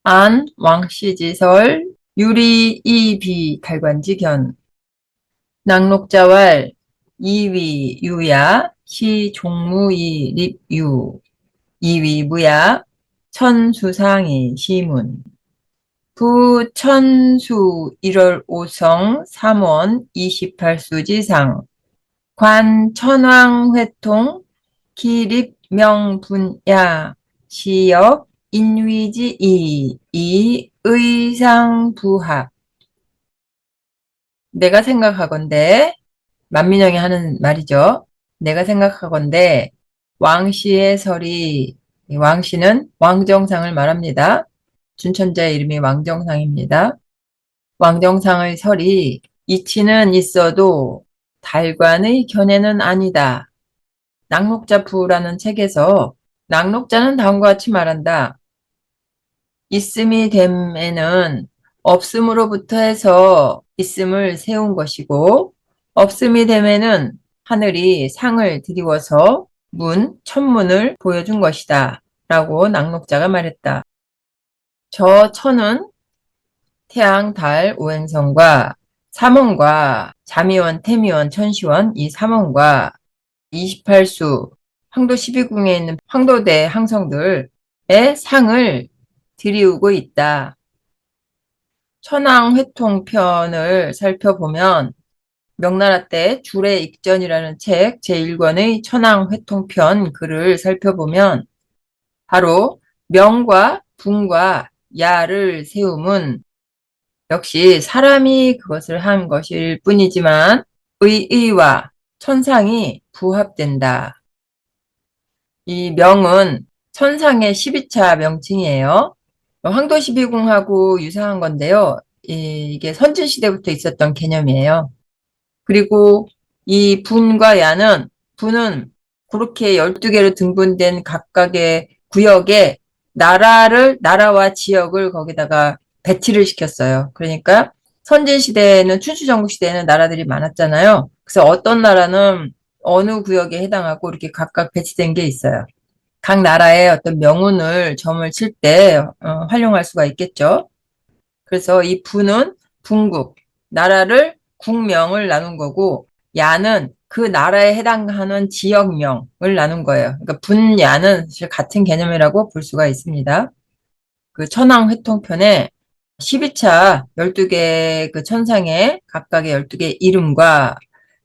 안 왕씨지설 유리 이비 달관지견 낙록자왈 이위 유야 시 종무이 립유 이위 무야 천수상이 시문 부천수 1월 5성 3원 28수지상 관 천왕회통 기립명분야 시역 인위지이 의상부합. 내가 생각하건대 만민영이 하는 말이죠. 내가 생각하건대 왕씨의 설이, 왕씨는 왕정상을 말합니다. 준천자의 이름이 왕정상입니다. 왕정상의 설이 이치는 있어도 달관의 견해는 아니다. 낙록자부라는 책에서 낙록자는 다음과 같이 말한다. 있음이 됨에는 없음으로부터 해서 있음을 세운 것이고, 없음이 됨에는 하늘이 상을 드리워서 천문을 보여준 것이다. 라고 낙록자가 말했다. 저 천은 태양, 달, 오행성과 삼원과 자미원, 태미원, 천시원 이 삼원과 28수 황도 12궁에 있는 황도대 항성들의 상을 드리우고 있다. 천왕회통편을 살펴보면 명나라 때 줄의 익전이라는 책 제1권의 천왕회통편 글을 살펴보면 바로 명과 분과 야를 세움은 역시 사람이 그것을 한 것일 뿐이지만 의와 천상이 부합된다. 이 명은 천상의 12차 명칭이에요. 황도 12궁하고 유사한 건데요. 이게 선진시대부터 있었던 개념이에요. 그리고 이 분과 야는, 분은 그렇게 12개로 등분된 각각의 구역에 나라와 지역을 거기다가 배치를 시켰어요. 그러니까 선진시대에는, 춘추전국시대에는 나라들이 많았잖아요. 그래서 어떤 나라는 어느 구역에 해당하고 이렇게 각각 배치된 게 있어요. 각 나라의 어떤 명운을 점을 칠 때 활용할 수가 있겠죠. 그래서 이 부는 분국, 나라를 국명을 나눈 거고, 야는 그 나라에 해당하는 지역명을 나눈 거예요. 그러니까 분야는 사실 같은 개념이라고 볼 수가 있습니다. 그 천왕회통편에 12차 12개 그 천상의 각각의 12개 이름과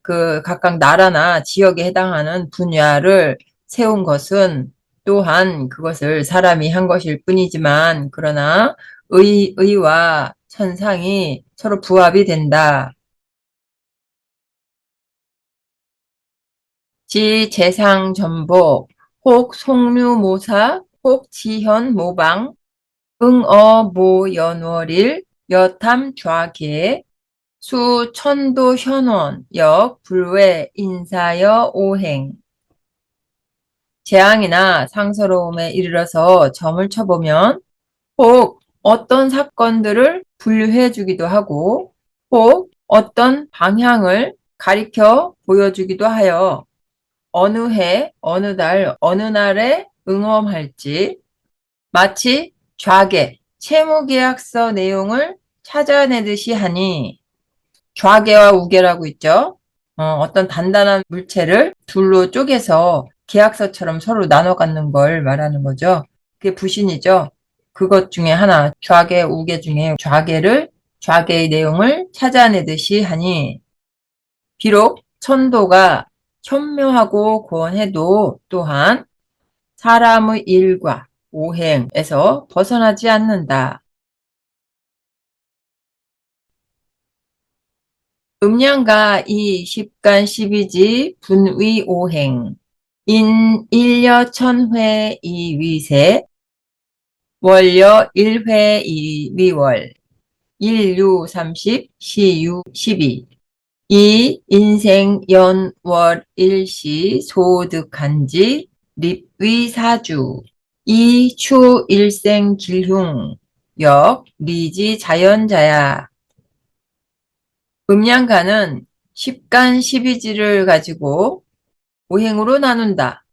그 각각 나라나 지역에 해당하는 분야를 세운 것은 또한 그것을 사람이 한 것일 뿐이지만, 그러나 의와 천상이 서로 부합이 된다. 지 재상 전복 혹 송류모사 혹 지현 모방 응어 모연월일 여탐 좌계 수 천도 현원 역 불외 인사여 오행. 재앙이나 상서로움에 이르러서 점을 쳐보면 혹 어떤 사건들을 분류해 주기도 하고 혹 어떤 방향을 가리켜 보여주기도 하여 어느 해, 어느 달, 어느 날에 응엄할지 마치 좌계, 채무계약서 내용을 찾아내듯이 하니, 좌계와 우계라고 있죠. 어떤 단단한 물체를 둘로 쪼개서 계약서처럼 서로 나눠 갖는 걸 말하는 거죠. 그게 부신이죠. 그것 중에 하나, 좌계, 우계 중에 좌계의 내용을 찾아내듯이 하니, 비록 천도가 현묘하고 고원해도 또한 사람의 일과 오행에서 벗어나지 않는다. 음양가 이 십간 십이지 분위 오행 인 일여 천회 이위세 월여 일회 이위월 일유 삼십 시유 십이 이 인생 연월 일시 소득한지 립위사주 이 추 일생 길흉 역 리지 자연자야. 음양가는 십간 십이지를 가지고 오행으로 나눈다.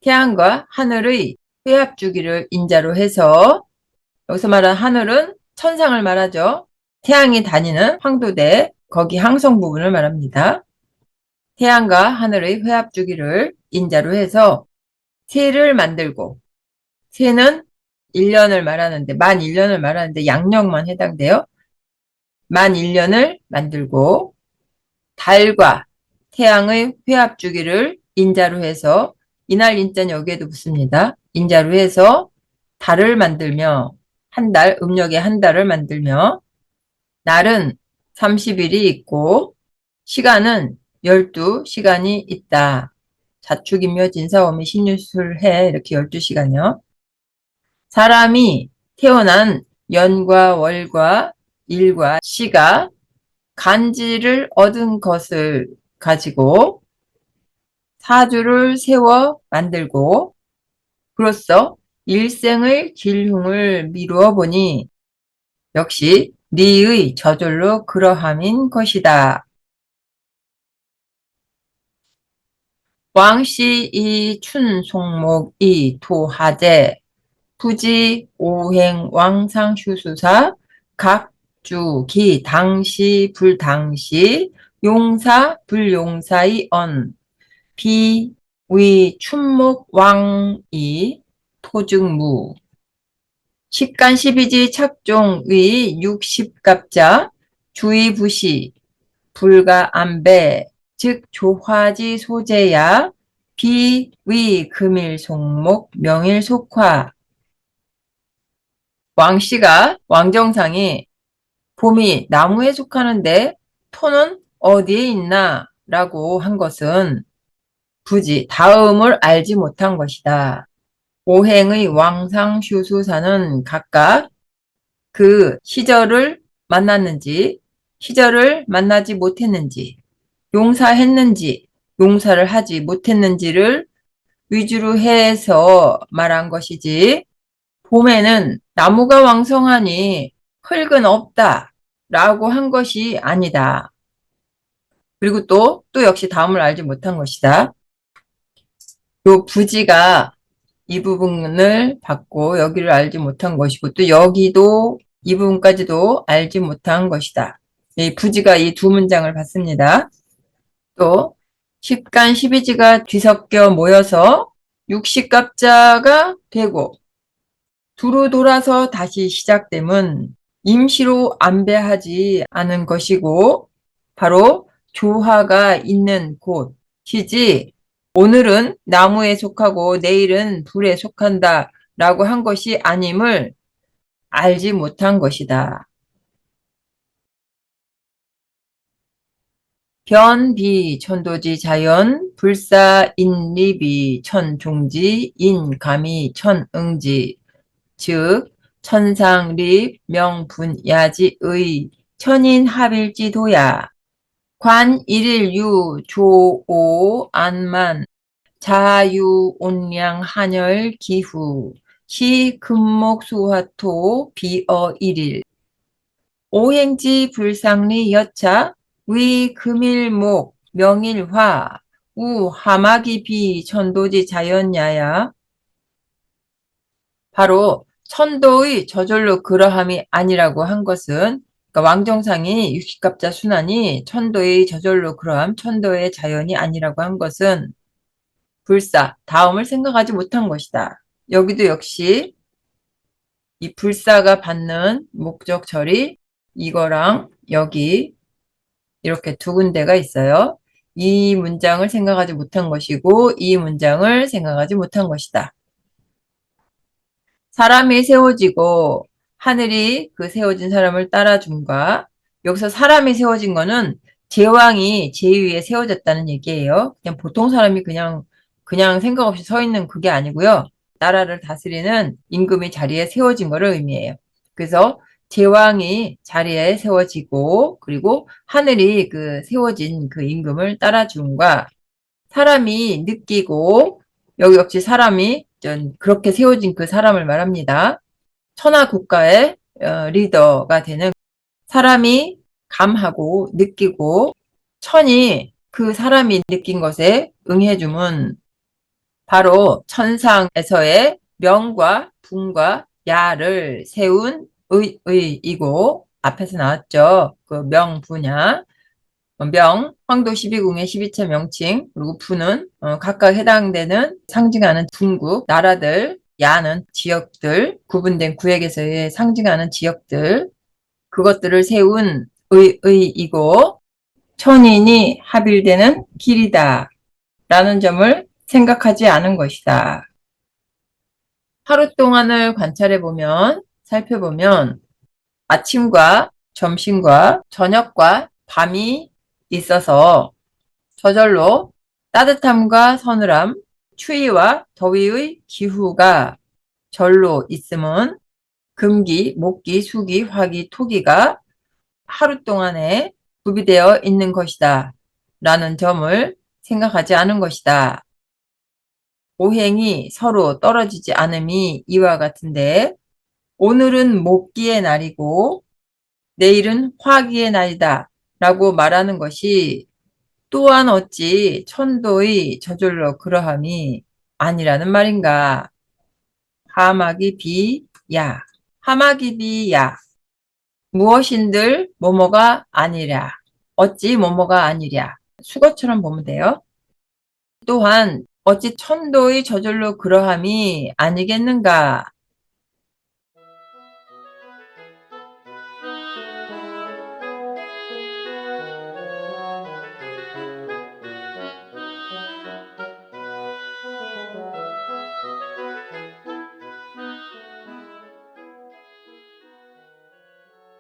태양과 하늘의 회합주기를 인자로 해서 여기서 말하는 하늘은 천상을 말하죠. 태양이 다니는 황도대, 거기 항성 부분을 말합니다. 태양과 하늘의 회합 주기를 인자로 해서 새를 만들고, 새는 1년을 말하는데, 만 1년을 말하는데 양력만 해당돼요. 만 1년을 만들고, 달과 태양의 회합 주기를 인자로 해서, 이날 인자는 여기에도 붙습니다. 인자로 해서 달을 만들며, 한 달, 음력의 한 달을 만들며, 날은 30일이 있고, 시간은 12시간이 있다. 자축인묘 진사오미 신유술해 이렇게 12시간이요. 사람이 태어난 연과 월과 일과 시가 간지를 얻은 것을 가지고 사주를 세워 만들고 그로써 일생의 길흉을 미루어 보니 역시 리의 저절로 그러함인 것이다. 왕씨 이 춘송목 이 토하제 부지 오행 왕상슈수사 각주 기 당시 불당시 용사 불용사의 언 비위 춘목 왕이 토증무 십간 십이지 착종의 60갑자 주의부시 불가안배 즉 조화지 소재야 비위 금일 송목 명일 속화 왕씨가 왕정상이 봄이 나무에 속하는데 토는 어디에 있나 라고 한 것은 부지 다음을 알지 못한 것이다. 오행의 왕상슈수사는 각각 그 시절을 만났는지 시절을 만나지 못했는지 용사했는지 용사를 하지 못했는지를 위주로 해서 말한 것이지 봄에는 나무가 왕성하니 흙은 없다 라고 한 것이 아니다. 그리고 또 역시 다음을 알지 못한 것이다. 요 부지가 이 부분을 받고 여기를 알지 못한 것이고 또 여기도 이 부분까지도 알지 못한 것이다. 이 부지가 이 두 문장을 받습니다. 또 십간 십이지가 뒤섞여 모여서 육식갑자가 되고 두루 돌아서 다시 시작됨은 임시로 안배하지 않은 것이고 바로 조화가 있는 곳이지 오늘은 나무에 속하고 내일은 불에 속한다 라고 한 것이 아님을 알지 못한 것이다. 변비 천도지 자연 불사 인리비 천종지 인감이 천응지 즉 천상립 명분야지의 천인합일지도야 관 일일유 조오 안만 자유온량 한열 기후 시 금목수화토 비어 일일 오행지 불상리 여차 위 금일목 명일화 우 하마기 비 천도지 자연야야 바로 천도의 저절로 그러함이 아니라고 한 것은 그러니까 왕정상이 육식갑자 순환이 천도의 저절로 그러함, 천도의 자연이 아니라고 한 것은 불사, 다음을 생각하지 못한 것이다. 여기도 역시 이 불사가 받는 목적 절이 이거랑 여기 이렇게 두 군데가 있어요. 이 문장을 생각하지 못한 것이고 이 문장을 생각하지 못한 것이다. 사람이 세워지고 하늘이 그 세워진 사람을 따라줌과 여기서 사람이 세워진 거는 제왕이 제위에 세워졌다는 얘기예요. 그냥 보통 사람이 그냥 생각 없이 서 있는 그게 아니고요. 나라를 다스리는 임금이 자리에 세워진 거를 의미해요. 그래서 제왕이 자리에 세워지고 그리고 하늘이 그 세워진 그 임금을 따라줌과 사람이 느끼고 여기 역시 사람이 그렇게 세워진 그 사람을 말합니다. 천하 국가의 리더가 되는 사람이 감하고 느끼고 천이 그 사람이 느낀 것에 응해줌은 바로 천상에서의 명과 분과 야를 세운 의이고 앞에서 나왔죠. 그 명부냐. 명, 황도 12궁의 12처 명칭, 그리고 부는 각각 해당되는 상징하는 둥국, 나라들, 야는 지역들, 구분된 구역에서의 상징하는 지역들, 그것들을 세운 의이고 천인이 합일되는 길이다 라는 점을 생각하지 않은 것이다. 하루 동안을 관찰해보면, 살펴보면 아침과 점심과 저녁과 밤이 있어서 저절로 따뜻함과 서늘함, 추위와 더위의 기후가 절로 있음은 금기, 목기, 수기, 화기, 토기가 하루 동안에 구비되어 있는 것이다 라는 점을 생각하지 않은 것이다. 오행이 서로 떨어지지 않음이 이와 같은데 오늘은 목기의 날이고 내일은 화기의 날이다 라고 말하는 것이 또한 어찌 천도의 저절로 그러함이 아니라는 말인가. 하마기 비야. 하마기 비야. 무엇인들 뭐뭐가 아니랴. 어찌 뭐뭐가 아니랴. 수거처럼 보면 돼요. 또한 어찌 천도의 저절로 그러함이 아니겠는가